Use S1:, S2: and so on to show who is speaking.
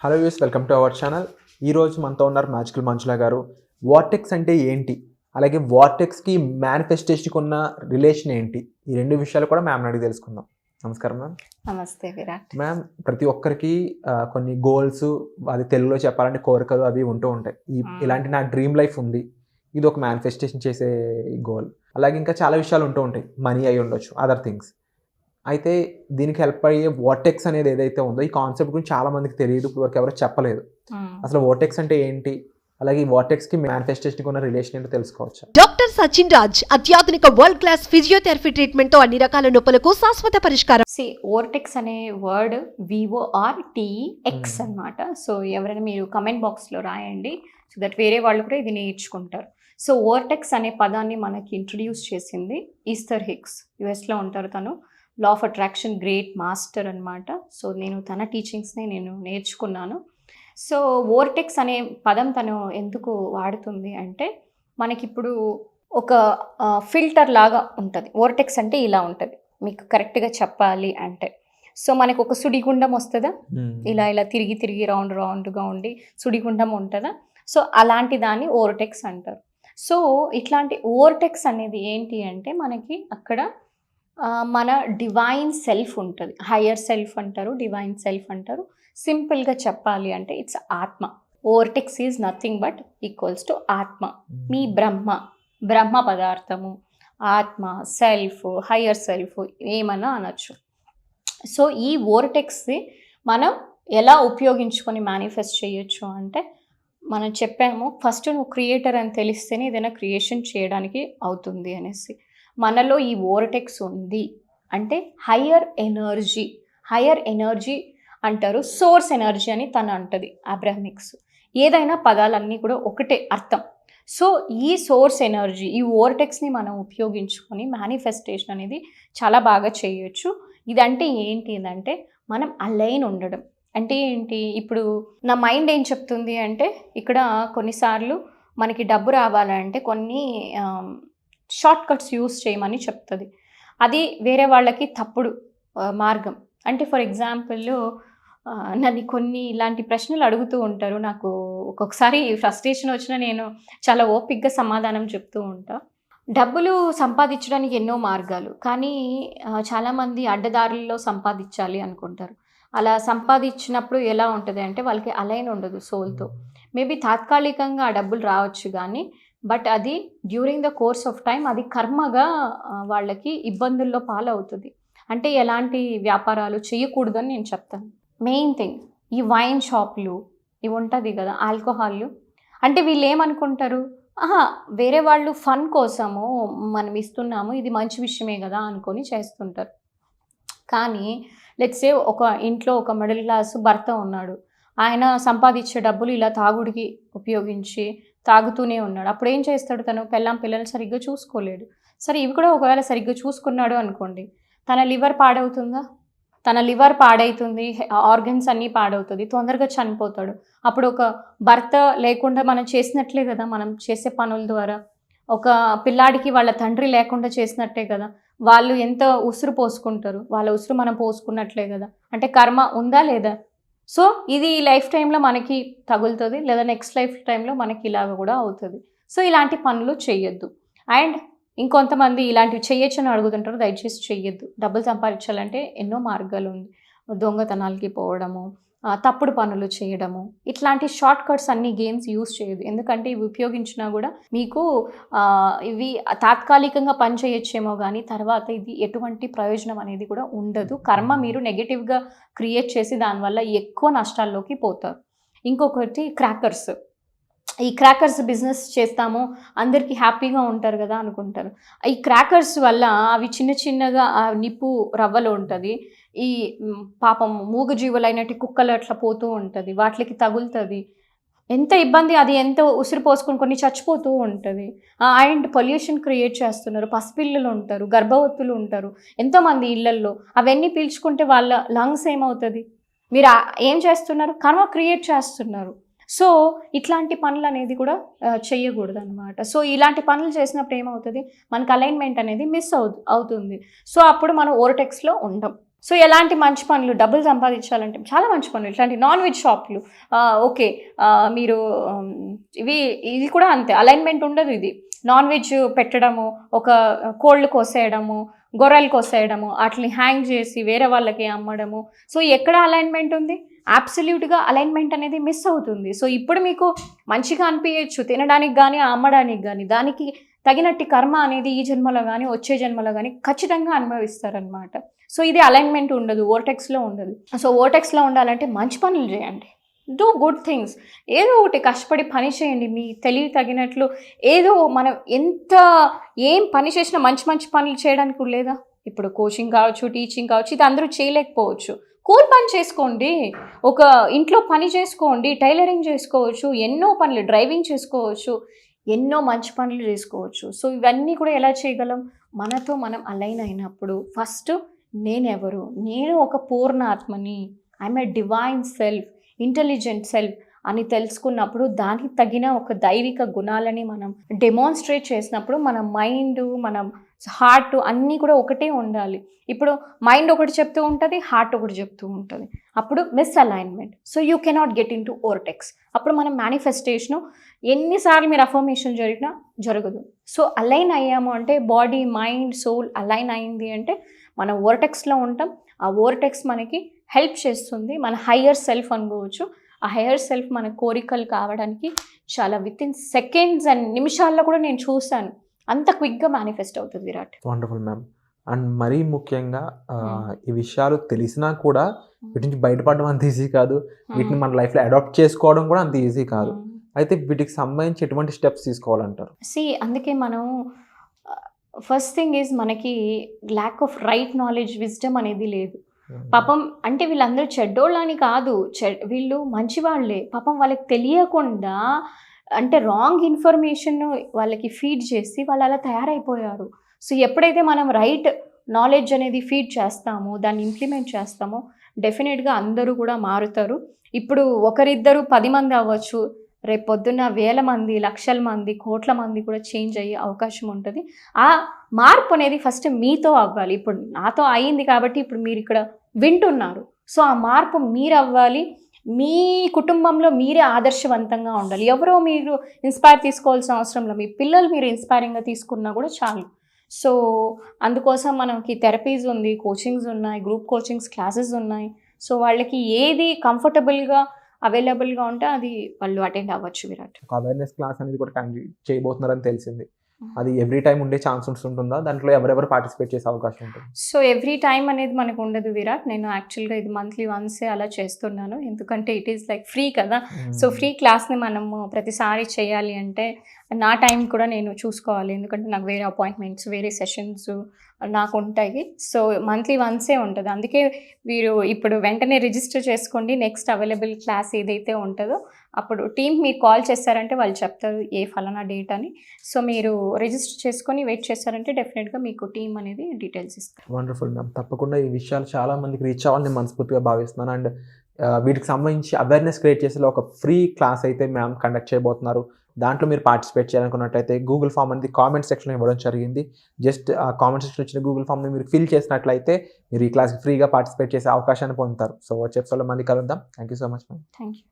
S1: Hello views, welcome to our channel. ఈరోజు మనతో ఉన్నారు మ్యాజికల్ మంజుల గారు. వార్టెక్స్ అంటే ఏంటి, అలాగే వార్టెక్స్కి మేనిఫెస్టేషన్కి ఉన్న రిలేషన్ ఏంటి, ఈ రెండు విషయాలు కూడా మ్యామ్ అడిగి తెలుసుకుందాం. నమస్కారం మ్యామ్.
S2: నమస్తే విరాట్.
S1: మ్యామ్, ప్రతి ఒక్కరికి కొన్ని గోల్స్, అది తెలుగులో చెప్పాలంటే కోరికలు అవి ఉంటూ ఉంటాయి. ఇలాంటి నా డ్రీమ్ లైఫ్ ఉంది, ఇది ఒక మేనిఫెస్టేషన్ చేసే గోల్. అలాగే ఇంకా చాలా విషయాలు ఉంటూ ఉంటాయి, మనీ అయి ఉండొచ్చు, అదర్ థింగ్స్. అయితే దీనికి హెల్ప్ అయ్యే వార్టెక్స్ అనేది ఏదైతే ఉందో, ఈ కాన్సెప్ట్ గురించి చాలా మందికి తెలియదు, ఇప్పటివరకు ఎవరు చెప్పలేదు. అసలు వార్టెక్స్ అంటే ఏంటి, అలాగే ఈ వార్టెక్స్ కి మేనిఫెస్టేషన్ ఉన్న రిలేషన్ ఏంటో తెలుసుకోవచ్చు.
S3: డాక్టర్ సచిన్ రాజ్ అత్యాధునిక వరల్డ్ క్లాస్ ఫిజియోథెరపీ ట్రీట్మెంట్ తో అన్ని రకాల నొప్పులకు శాశ్వత పరిష్కారం.
S2: వోర్టెక్స్ అనే వర్డ్ VORTEX అన్నమాట. సో ఎవరైనా మీరు కమెంట్ బాక్స్ లో రాయండి, సో దట్ వేరే వాళ్ళు కూడా ఇది నేర్చుకుంటారు. సో వోర్టెక్స్ అనే పదాన్ని మనకి ఇంట్రడ్యూస్ చేసింది ఈస్టర్ హిగ్స్. US లో ఉంటారు తను. Law of attraction great master అనమాట. సో నేను తన టీచింగ్స్ని నేను నేర్చుకున్నాను. సో వోర్టెక్స్ అనే పదం తను ఎందుకు వాడుతుంది అంటే, మనకిప్పుడు ఒక ఫిల్టర్ లాగా ఉంటుంది. వోర్టెక్స్ అంటే ఇలా ఉంటుంది, మీకు కరెక్ట్గా చెప్పాలి అంటే. సో మనకు ఒక సుడిగుండం వస్తుందా, ఇలా ఇలా తిరిగి తిరిగి రౌండ్గా ఉండి సుడిగుండం ఉంటుందా, సో అలాంటి దాన్ని వోర్టెక్స్ అంటారు. సో ఇట్లాంటి వోర్టెక్స్ అనేది ఏంటి అంటే, మనకి అక్కడ మన డివైన్ సెల్ఫ్ ఉంటుంది. హయ్యర్ సెల్ఫ్ అంటారు, డివైన్ సెల్ఫ్ అంటారు. సింపుల్గా చెప్పాలి అంటే ఇట్స్ ఆత్మ. Vortex is nothing but equals to ఆత్మ. మీ బ్రహ్మ పదార్థము, ఆత్మ, సెల్ఫ్, హయ్యర్ సెల్ఫ్ ఏమన్నా అనొచ్చు. సో ఈ వోర్టెక్స్ని మనం ఎలా ఉపయోగించుకొని మేనిఫెస్ట్ చేయొచ్చు అంటే, మనం చెప్పాము ఫస్ట్ నువ్వు క్రియేటర్ అని తెలిస్తేనే ఏదైనా క్రియేషన్ చేయడానికి అవుతుంది అనేసి. మనలో ఈ వోర్టెక్స్ ఉంది అంటే హయ్యర్ ఎనర్జీ అంటారు. సోర్స్ ఎనర్జీ అని తను అంటది అబ్రాహ్మిక్స్. ఏదైనా పదాలన్నీ కూడా ఒకటే అర్థం. సో ఈ సోర్స్ ఎనర్జీ, ఈ వోర్టెక్స్ని మనం ఉపయోగించుకొని మేనిఫెస్టేషన్ అనేది చాలా బాగా చేయొచ్చు. ఇదంటే ఏంటి అంటే, మనం అలైన్ ఉండడం అంటే ఏంటి. ఇప్పుడు నా మైండ్ ఏం చెప్తుంది అంటే, ఇక్కడ కొన్నిసార్లు మనకి డబ్బు రావాలంటే కొన్ని షార్ట్ కట్స్ యూస్ చేయమని చెప్తుంది. అది వేరే వాళ్ళకి తప్పుడు మార్గం. అంటే ఫర్ ఎగ్జాంపుల్ నన్ను కొన్ని ఇలాంటి ప్రశ్నలు అడుగుతూ ఉంటారు. నాకు ఒక్కొక్కసారి ఫ్రస్ట్రేషన్ వచ్చినా నేను చాలా ఓపిక్గా సమాధానం చెప్తూ ఉంటా. డబ్బులు సంపాదించడానికి ఎన్నో మార్గాలు, కానీ చాలామంది అడ్డదారుల్లో సంపాదించాలి అనుకుంటారు. అలా సంపాదించినప్పుడు ఎలా ఉంటుంది అంటే, వాళ్ళకి అలైన్ ఉండదు సోల్తో. మేబీ తాత్కాలికంగా ఆ డబ్బులు రావచ్చు, కానీ బట్ అది during the course of time అది కర్మగా వాళ్ళకి ఇబ్బందుల్లో పాలవుతుంది. అంటే ఎలాంటి వ్యాపారాలు చేయకూడదని నేను చెప్తాను. మెయిన్ థింగ్, ఈ వైన్ షాపులు ఇవి ఉంటుంది కదా, ఆల్కహాల్, అంటే వీళ్ళు ఏమనుకుంటారు, వేరే వాళ్ళు ఫన్ కోసము మనం ఇస్తున్నాము, ఇది మంచి విషయమే కదా అనుకొని చేస్తుంటారు. కానీ లెట్స్ సే ఒక ఇంట్లో ఒక మిడిల్ క్లాస్ భర్త ఉన్నాడు, ఆయన సంపాదించే డబ్బులు ఇలా తాగుడికి ఉపయోగించి తాగుతూనే ఉన్నాడు. అప్పుడు ఏం చేస్తాడు, తను పిల్లల్ని సరిగ్గా చూసుకోలేడు. సరే ఇవి కూడా ఒకవేళ సరిగ్గా చూసుకున్నాడు అనుకోండి, తన లివర్ పాడవుతుందా? తన లివర్ పాడవుతుంది, ఆర్గన్స్ అన్నీ పాడవుతుంది, తొందరగా చనిపోతాడు. అప్పుడు ఒక భర్త లేకుండా మనం చేసినట్లే కదా, మనం చేసే పనుల ద్వారా. ఒక పిల్లాడికి వాళ్ళ తండ్రి లేకుండా చేసినట్టే కదా, వాళ్ళు ఎంత ఉసురు పోసుకుంటారు, వాళ్ళ ఉసురు మనం పోసుకున్నట్లే కదా. అంటే కర్మ ఉందా లేదా? సో ఇది ఈ లైఫ్ టైంలో మనకి తగులుతుంది, లేదా నెక్స్ట్ లైఫ్ టైంలో మనకి ఇలాగ కూడా అవుతుంది. సో ఇలాంటి పనులు చెయ్యొద్దు. అండ్ ఇంకొంతమంది ఇలాంటివి చెయ్యొచ్చని అడుగుతుంటారు, దయచేసి చెయ్యొద్దు. డబ్బులు సంపాదించాలంటే ఎన్నో మార్గాలు ఉంది. దొంగతనాలకి పోవడము, తప్పుడు పనులు చేయడము, ఇట్లాంటి షార్ట్ కట్స్ అన్ని గేమ్స్ యూస్ చేయదు. ఎందుకంటే ఇవి ఉపయోగించినా కూడా మీకు ఇవి తాత్కాలికంగా పని చేయొచ్చేమో, కానీ తర్వాత ఇది ఎటువంటి ప్రయోజనం అనేది కూడా ఉండదు. కర్మ మీరు నెగటివ్గా క్రియేట్ చేసి దానివల్ల ఎక్కువ నష్టాల్లోకి పోతారు. ఇంకొకటి క్రాకర్స్. ఈ క్రాకర్స్ బిజినెస్ చేస్తాము, అందరికీ హ్యాపీగా ఉంటారు కదా అనుకుంటారు. ఈ క్రాకర్స్ వల్ల అవి చిన్నగా నిప్పు రవ్వలో ఉంటుంది, ఈ పాపం మూగజీవులైనట్టు కుక్కలు అట్లా పోతూ ఉంటుంది, వాటికి తగులుతుంది, ఎంత ఇబ్బంది. అది ఎంత ఉసిరి పోసుకొని కొన్ని చచ్చిపోతూ ఉంటుంది. అండ్ పొల్యూషన్ క్రియేట్ చేస్తున్నారు. పసిపిల్లలు ఉంటారు, గర్భవతులు ఉంటారు ఎంతోమంది ఇళ్లల్లో. అవన్నీ పీల్చుకుంటే వాళ్ళ లంగ్స్ ఏమవుతుంది? మీరు ఏం చేస్తున్నారు? కర్మ క్రియేట్ చేస్తున్నారు. సో ఇట్లాంటి పనులు అనేది కూడా చేయకూడదు అనమాట. సో ఇలాంటి పనులు చేసినప్పుడు ఏమవుతుంది, మనకు అలైన్మెంట్ అనేది మిస్ అవుతుంది. సో అప్పుడు మనం వోర్టెక్స్లో ఉండం. సో ఎలాంటి మంచి పనులు, డబ్బులు సంపాదించాలంటే చాలా మంచి పనులు, ఇట్లాంటి నాన్ వెజ్ షాపులు, ఓకే మీరు ఇది కూడా అంతే, అలైన్మెంట్ ఉండదు. ఇది నాన్ వెజ్ పెట్టడము, ఒక కోళ్ళు కోసేయడము, గొర్రెలు కోసేయడము, వాటిని హ్యాంగ్ చేసి వేరే వాళ్ళకి అమ్మడము. సో ఎక్కడ అలైన్మెంట్ ఉంది? అబ్సల్యూట్గా అలైన్మెంట్ అనేది మిస్ అవుతుంది. సో ఇప్పుడు మీకు మంచిగా అనిపించచ్చు తినడానికి కానీ అమ్మడానికి కానీ, దానికి తగినట్టు కర్మ అనేది ఈ జన్మలో కానీ వచ్చే జన్మలో కానీ ఖచ్చితంగా అనుభవిస్తారనమాట. సో ఇది అలైన్మెంట్ ఉండదు, వోర్టెక్స్లో ఉండదు. సో వోర్టెక్స్లో ఉండాలంటే మంచి పనులు చేయండి, డూ గుడ్ థింగ్స్, ఏదో ఒకటి కష్టపడి పని చేయండి, మీ తెలివి తగినట్లు. ఏదో మనం ఏం పని చేసినా మంచి మంచి పనులు చేయడానికి కూడా లేదా? ఇప్పుడు కోచింగ్ కావచ్చు, టీచింగ్ కావచ్చు, ఇది అందరూ చేయలేకపోవచ్చు. కూల్ పని చేసుకోండి, ఒక ఇంట్లో పని చేసుకోండి, టైలరింగ్ చేసుకోవచ్చు, ఎన్నో పనులు, డ్రైవింగ్ చేసుకోవచ్చు, ఎన్నో మంచి పనులు చేసుకోవచ్చు. సో ఇవన్నీ కూడా ఎలా చేయగలం? మనతో మనం అలైన్ అయినప్పుడు ఫస్ట్ నేనెవరు, నేను ఒక పూర్ణ ఆత్మని, I'm a divine self, intelligent self అని తెలుసుకున్నప్పుడు దానికి తగిన ఒక దైవిక గుణాలని మనం డెమాన్స్ట్రేట్ చేసినప్పుడు మన మైండ్, మన హార్ట్ అన్నీ కూడా ఒకటే ఉండాలి. ఇప్పుడు మైండ్ ఒకటి చెప్తూ ఉంటుంది, హార్ట్ ఒకటి చెప్తూ ఉంటుంది, అప్పుడు misalignment. So you cannot get into vortex. అప్పుడు మనం మేనిఫెస్టేషను ఎన్నిసార్లు మీరు అఫర్మేషన్ జరిగినా జరగదు. సో అలైన్ అయ్యాము అంటే బాడీ, మైండ్, సోల్ అలైన్ అయింది అంటే మనం వోర్టెక్స్లో ఉంటాం. ఆ వోర్టెక్స్ మనకి హెల్ప్ చేస్తుంది, మన హయ్యర్ సెల్ఫ్ అనుకోవచ్చు. ఆ హయ్యర్ సెల్ఫ్ మన కోరికలు కావడానికి చాలా విత్ ఇన్ సెకండ్స్ అండ్ నిమిషాల్లో కూడా నేను చూశాను, అంత క్విక్గా మేనిఫెస్ట్ అవుతుంది విరాట్.
S1: Wonderful ma'am. అండ్ మరీ ముఖ్యంగా ఈ విషయాలు తెలిసినా కూడా వీటి నుంచి బయటపడడం అంత ఈజీ కాదు, వీటిని మన లైఫ్లో అడాప్ట్ చేసుకోవడం కూడా అంత ఈజీ కాదు. అయితే వీటికి సంబంధించి ఎటువంటి స్టెప్స్ తీసుకోవాలంటారు?
S2: అందుకే మనం ఫస్ట్ థింగ్ ఈజ్ మనకి lack of right knowledge, wisdom అనేది లేదు. పాపం అంటే వీళ్ళందరూ చెడ్డోళ్ళని కాదు, వీళ్ళు మంచివాళ్లే. పాపం వాళ్ళకి తెలియకుండా అంటే రాంగ్ ఇన్ఫర్మేషన్ వాళ్ళకి ఫీడ్ చేసి వాళ్ళు అలా తయారైపోయారు. సో ఎప్పుడైతే మనం రైట్ నాలెడ్జ్ అనేది ఫీడ్ చేస్తామో, దాన్ని ఇంప్లిమెంట్ చేస్తామో, డెఫినెట్గా అందరూ కూడా మారుతారు. ఇప్పుడు ఒకరిద్దరు 10 మంది అవ్వచ్చు, రేపు పొద్దున్న 1000 మంది, లక్షల మంది, కోట్ల మంది కూడా చేంజ్ అయ్యే అవకాశం ఉంటుంది. ఆ మార్పు అనేది ఫస్ట్ మీతో అవ్వాలి. ఇప్పుడు నాతో అయ్యింది కాబట్టి ఇప్పుడు మీరు ఇక్కడ వింటున్నారు. సో ఆ మార్పు మీరు అవ్వాలి. మీ కుటుంబంలో మీరే ఆదర్శవంతంగా ఉండాలి. ఎవరో మీరు ఇన్స్పైర్ తీసుకోవాల్సిన అవసరం లేదు, మీ పిల్లలు మీరు ఇన్స్పైరింగ్గా తీసుకున్నా కూడా చాలు. సో అందుకోసం మనకి థెరపీస్ ఉంది, కోచింగ్స్ ఉన్నాయి, గ్రూప్ కోచింగ్స్ క్లాసెస్ ఉన్నాయి. సో వాళ్ళకి ఏది కంఫర్టబుల్గా అవైలబుల్గా ఉంటే అది వాళ్ళు అటెండ్ అవ్వచ్చు విరాట్.
S1: ఒక అవేర్నెస్ క్లాస్ అనేది కూడా కండక్ట్ చేయబోతున్నారని తెలిసింది. అది ఎవ్రీ టైం ఉండే ఛాన్స్ ఉంటుందా? దాంట్లో ఎవరెవరు పార్టిసిపేట్ చేసే అవకాశం ఉంటుంది?
S2: సో ఎవ్రీ టైం అనేది మనకు ఉండదు విరాట్. నేను యాక్చువల్గా ఇది మంత్లీ వన్సే అలా చేస్తున్నాను, ఎందుకంటే ఇట్ ఈస్ లైక్ ఫ్రీ కదా. సో ఫ్రీ క్లాస్ని మనము ప్రతిసారి చేయాలి అంటే నా టైం కూడా నేను చూసుకోవాలి, ఎందుకంటే నాకు వేరే అపాయింట్మెంట్స్, వేరే సెషన్స్ నాకు ఉంటాయి. సో మంత్లీ వన్సే ఉంటుంది. అందుకే మీరు ఇప్పుడు వెంటనే రిజిస్టర్ చేసుకోండి. నెక్స్ట్ అవైలబుల్ క్లాస్ ఏదైతే ఉంటుందో అప్పుడు టీం మీరు కాల్ చేస్తారంటే వాళ్ళు చెప్తారు ఏ ఫలానా డేట్ అని. సో మీరు రిజిస్టర్ చేసుకొని వెయిట్ చేస్తారంటే డెఫినెట్గా మీకు టీం అనేది డీటెయిల్స్ ఇస్తారు.
S1: Wonderful ma'am. తప్పకుండా ఈ విషయాలు చాలా మందికి రీచ్ అవ్వాలని మనస్ఫూర్తిగా భావిస్తున్నాను. అండ్ వీటికి సంబంధించి అవేర్నెస్ క్రియేట్ చేసేలా ఒక ఫ్రీ క్లాస్ అయితే మ్యామ్ కండక్ట్ చేయబోతున్నారు. దాంట్లో మీరు పార్టిసిపేట్ చేయాలనుకున్నట్లయితే గూగుల్ ఫామ్ అనేది కామెంట్ సెక్షన్లో ఇవ్వడం జరిగింది. జస్ట్ ఆ కామెంట్ సెక్షన్లో వచ్చిన గూగుల్ ఫామ్ని మీరు ఫిల్ చేసినట్లయితే మీరు ఈ క్లాస్కి ఫ్రీగా పార్టిసిపేట్ చేసే అవకాశాన్ని పొందుతారు. సో వచ్చే ఎపిసోడ్లో మళ్ళీ కలుద్దాం. Thank you so much ma'am.
S2: Thank you.